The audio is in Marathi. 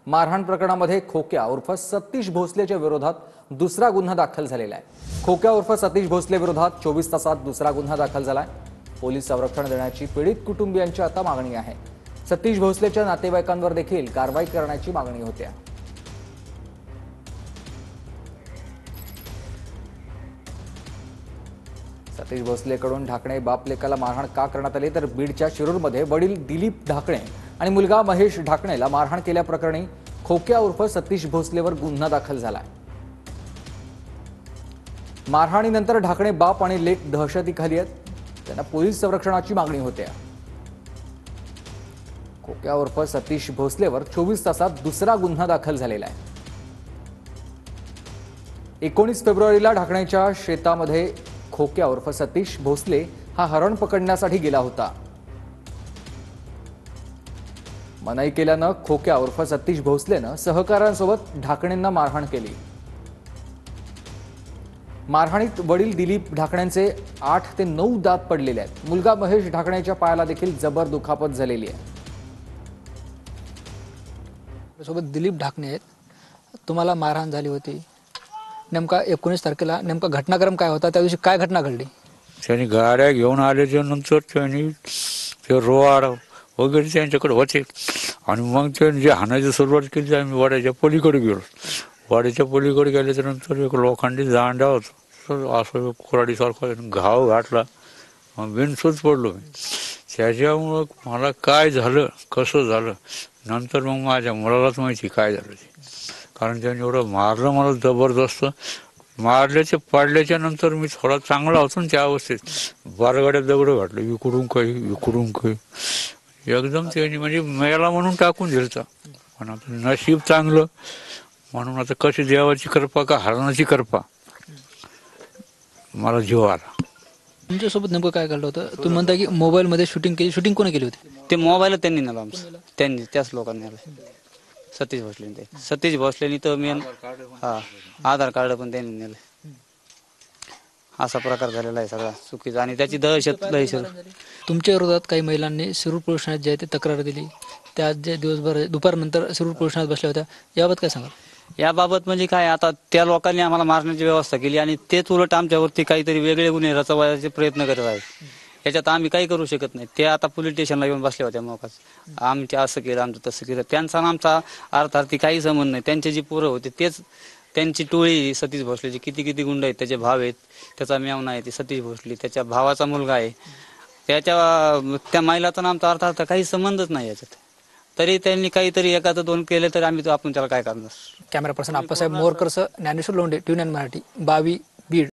मारहाण प्रकरणामध्ये खोक्या उर्फ सतीश भोसलेच्या विरोधात दुसरा गुन्हा दाखल झालेला आहे। खोक्या उर्फ सतीश भोसले विरोधात 24 तासात दुसरा गुन्हा दाखल झालाय। पोलीस संरक्षण देण्याची पीडित कुटुंबियांची आता मागणी आहे। सतीश भोसलेच्या नातेवाईकांवर देखील कारवाई करण्याची मागणी होती। सतीश भोसलेकडून ढाकणे बाप लेकाला मारहाण का करण्यात आली तर बीडच्या शिरूरमध्ये वडील दिलीप ढाकणे आणि मुलगा महेश ढाकणेला मारहाण केल्याप्रकरणी खोक्या उर्फ सतीश भोसलेवर गुन्हा दाखल झालाय। मारहाणीनंतर ढाकणे बाप आणि लेक दहशतीखाली आहेत। त्यांना पोलीस संरक्षणाची मागणी होते। खोक्या उर्फ सतीश भोसलेवर 24 तासात दुसरा गुन्हा दाखल झालेला आहे। 19 फेब्रुवारीला ढाकणेच्या शेतामध्ये खोक्या उर्फ सतीश भोसले हा हरण पकडण्यासाठी गेला होता। मनाई केल्यानं खोक्या उर्फ सतीश भोसलेनं सहकाऱ्यांसोबत ढाकणेंना मारहाण केली। मारहाणीत वडील दिलीप ढाकण्यांचे 8 ते 9 दात पडलेले आहेत। मुलगा महेश ढाकण्याच्या पायाला देखील जबर दुखापत झालेली आहे। सोबत दिलीप ढाकणे आहेत। तुम्हाला मारहाण झाली होती नेमका 19 तारखेला नेमका घटनाक्रम काय होता? त्या दिवशी काय घटना घडली? त्यांनी गाड्या घेऊन आल्याच्या नंतर त्यांनी ते रोड वगैरे त्यांच्याकडे होते आणि मग त्यांनी जे हाणायची सुरुवात केली। आम्ही वाड्याच्या पलीकडे गेलो। वाड्याच्या पलीकडे गेल्याच्या नंतर एक लोखंडी दांडा होता, असं कुऱ्हाडीसारखा घाव घातला, बिनसूच पडलो मी। त्याच्यामुळं मला काय झालं कसं झालं नंतर मग माझ्या मुलालाच माहिती काय झालं ते, कारण त्यांनी एवढं मारलं मला जबरदस्त। मारल्याच्या पडल्याच्या नंतर मी थोडा चांगला होतो त्या अवस्थेत बारगाड्यात दगड घातलं, इकडून काही एकदम त्यांनी म्हणजे मेला म्हणून टाकून दिलता। पण आता नशीब चांगलं म्हणून आता कशी देवाची कृपा का हरणाची कृपा मला जीव आला। तुमच्यासोबत नेमकं काय घडलं होतं? तुम्ही म्हणता की मोबाईलमध्ये शूटिंग केली, शूटिंग कोणी केली होती? ते मोबाईल त्यांनी नेला आमचं, त्यांनी त्याच लोकांनी नेला। सतीश भोसले ते सतीश भोसलेनी तर मेन आधार कार्ड पण त्यांनी नेलं। असा प्रकार झालेला आहे सगळा चुकीचा आणि त्याची दहशत तुमच्या विरोधात काही महिलांनी शिरूर पोलीस ठाण्यात जे आहे ते तक्रार दिली, त्या जे दिवसभर दुपारनंतर शिरूर पोलीस ठाण्यात बसल्या होत्या, याबाबत काय सांगाल? याबाबत म्हणजे काय, आता त्या लोकांनी आम्हाला मारण्याची व्यवस्था केली आणि तेच उलट आमच्यावरती काहीतरी वेगळे गुन्हे रचवायचे प्रयत्न करत आहेत। याच्यात आम्ही काही करू शकत नाही। ते आता पोलीस स्टेशनला येऊन बसल्या होत्या मोकाच, आमचे असं केलं आमचं तसं केलं। त्यांचा आमचा अर्थार्थी काही संबंध नाही। त्यांचे जी पोरं होते तेच त्यांची टोळी सतीश भोसलेची किती गुंड आहेत, त्याचे भाव आहेत, त्याचा मेवना आहे ती सतीश भोसले, त्याच्या भावाचा मुलगा आहे, त्या महिलाचा आमचा अर्थार्थ काही संबंधच नाही याच्यात। तरी त्यांनी काहीतरी एखादं दोन केले तर आपण त्याला काय करणार? कॅमेरा पर्सन आप्पासाहेब मोरकरसह ज्ञानेश्वर लोंढे, TVN मराठी, बावी, बीड।